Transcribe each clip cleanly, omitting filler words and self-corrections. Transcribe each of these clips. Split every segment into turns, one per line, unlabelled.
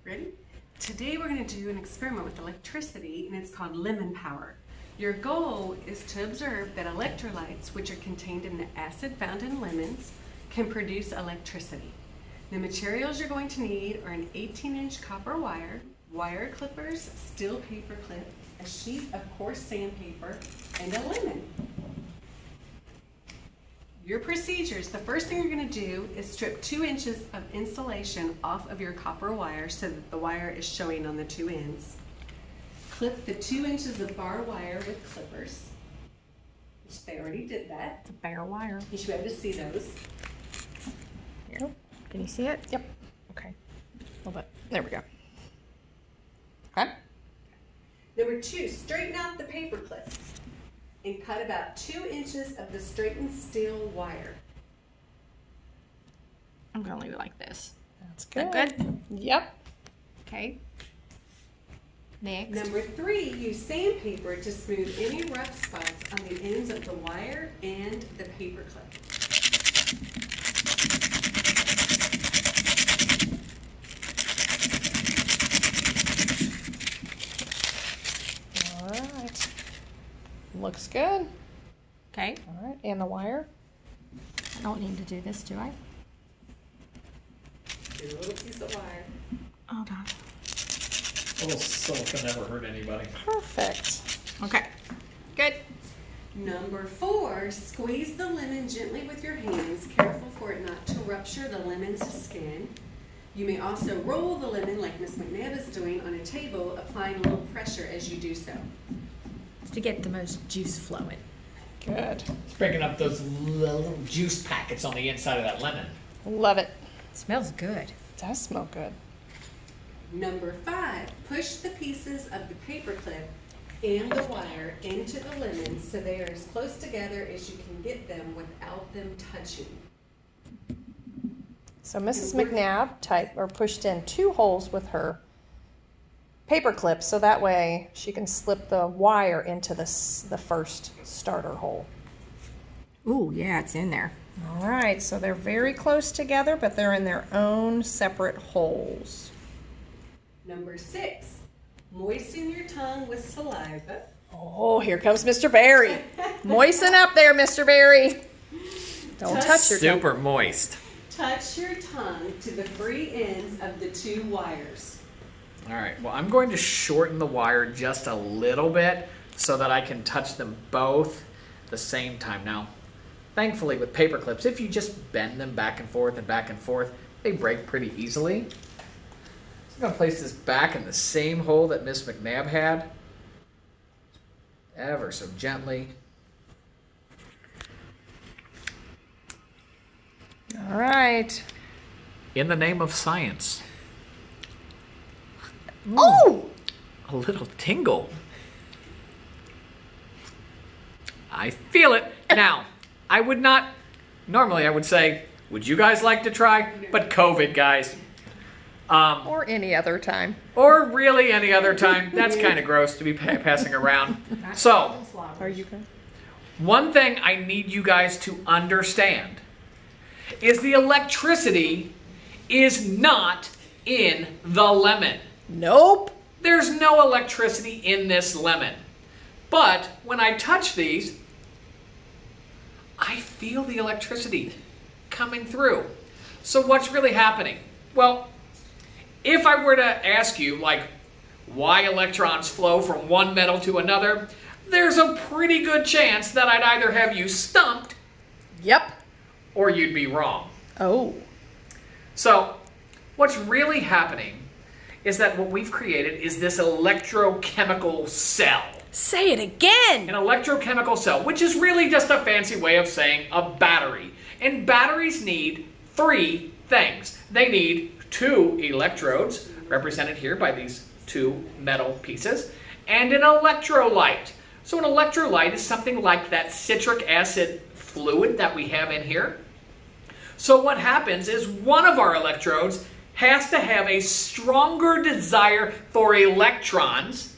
Ready? Today we're going to do an experiment with electricity, and it's called lemon power. Your goal is to observe that electrolytes, which are contained in the acid found in lemons, can produce electricity. The materials you're going to need are an 18-inch copper wire, wire clippers, steel paper clip, a sheet of coarse sandpaper, and a lemon. Your procedures, the first thing you're going to do is strip 2 inches of insulation off of your copper wire so that the wire is showing on the 2 ends. Clip the 2 inches of bar wire with clippers, which they already did that.
It's a bare wire.
You should be able to see those.
Here. Can you see it?
Yep.
Okay. A little bit. There we go. Okay.
Number 2, straighten out the paper clips and cut about 2 inches of the straightened steel wire.
I'm going to leave it like this.
That's good.
Is that good?
Yep.
Okay. Next.
Number 3, use sandpaper to smooth any rough spots on the ends of the wire and the paper clip.
All right. Looks good.
Okay.
All right. And the wire?
I don't need to do this, do I?
Here's a little piece of wire.
Oh, God.
A little silk never hurt anybody.
Perfect.
Okay. Good.
Number 4, squeeze the lemon gently with your hands, careful for it not to rupture the lemon's skin. You may also roll the lemon like Miss McNabb is doing on a table, applying a little pressure as you do so.
To get the most juice flowing.
Good.
It's breaking up those little juice packets on the inside of that lemon.
Love it.
Smells good.
It does smell good.
Number 5, push the pieces of the paper clip and the wire into the lemon so they are as close together as you can get them without them touching.
So Mrs. McNabb pushed in 2 holes with her paper clip, so that way she can slip the wire into the first starter hole.
Ooh, yeah, it's in there.
All right, so they're very close together, but they're in their own separate holes.
Number 6, moisten your tongue with saliva.
Oh, here comes Mr. Barry. Moisten up there, Mr. Barry. Don't touch your tongue.
Super moist.
Touch your tongue to the free ends of the 2 wires.
All right, well, I'm going to shorten the wire just a little bit so that I can touch them both at the same time. Now, thankfully with paper clips, if you just bend them back and forth, they break pretty easily. I'm going to place this back in the same hole that Miss McNabb had, ever so gently.
All right.
In the name of science.
Oh!
A little tingle. I feel it. Now, I would not, normally I would say, would you guys like to try? But COVID, guys.
Or any other time.
Or really any other time. That's kind of gross to be passing around. So,
Are you good?
one thing I need you guys to understand is the electricity is not in the lemon.
Nope.
There's no electricity in this lemon. But when I touch these, I feel the electricity coming through. So what's really happening? Well, if I were to ask you, like, why electrons flow from one metal to another, there's a pretty good chance that I'd either have you stumped
Yep.
or you'd be wrong.
Oh.
So what's really happening is that what we've created is this electrochemical cell.
Say it again.
An electrochemical cell, which is really just a fancy way of saying a battery. And batteries need 3 things. They need 2 electrodes, represented here by these 2 metal pieces, and an electrolyte. So an electrolyte is something like that citric acid fluid that we have in here. So what happens is one of our electrodes has to have a stronger desire for electrons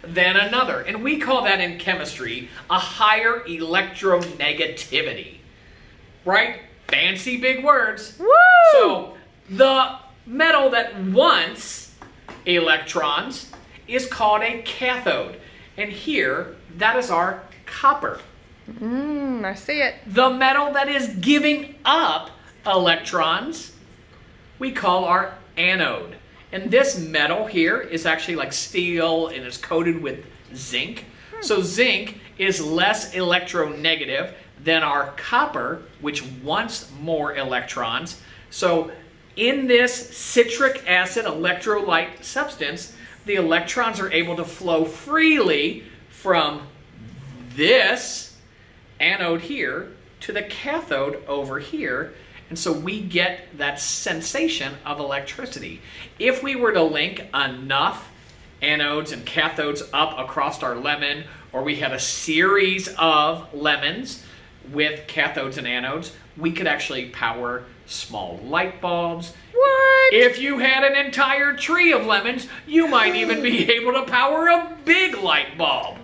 than another. And we call that in chemistry a higher electronegativity. Right? Fancy big words.
Woo!
So the metal that wants electrons is called a cathode. And here, that is our copper.
I see it.
The metal that is giving up electrons, we call our anode. And this metal here is actually like steel and is coated with zinc. So zinc is less electronegative than our copper, which wants more electrons. So in this citric acid electrolyte substance, the electrons are able to flow freely from this anode here to the cathode over here. And so we get that sensation of electricity. If we were to link enough anodes and cathodes up across our lemon, or we had a series of lemons with cathodes and anodes, we could actually power small light bulbs.
What?
If you had an entire tree of lemons, you might even be able to power a big light bulb.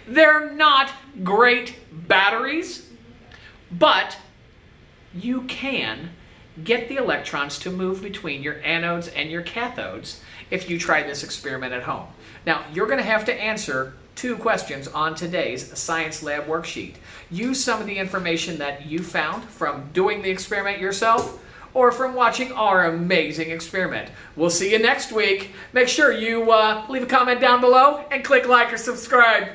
They're not great batteries, but you can get the electrons to move between your anodes and your cathodes if you try this experiment at home. Now, you're going to have to answer 2 questions on today's Science Lab worksheet. Use some of the information that you found from doing the experiment yourself or from watching our amazing experiment. We'll see you next week. Make sure you leave a comment down below and click like or subscribe.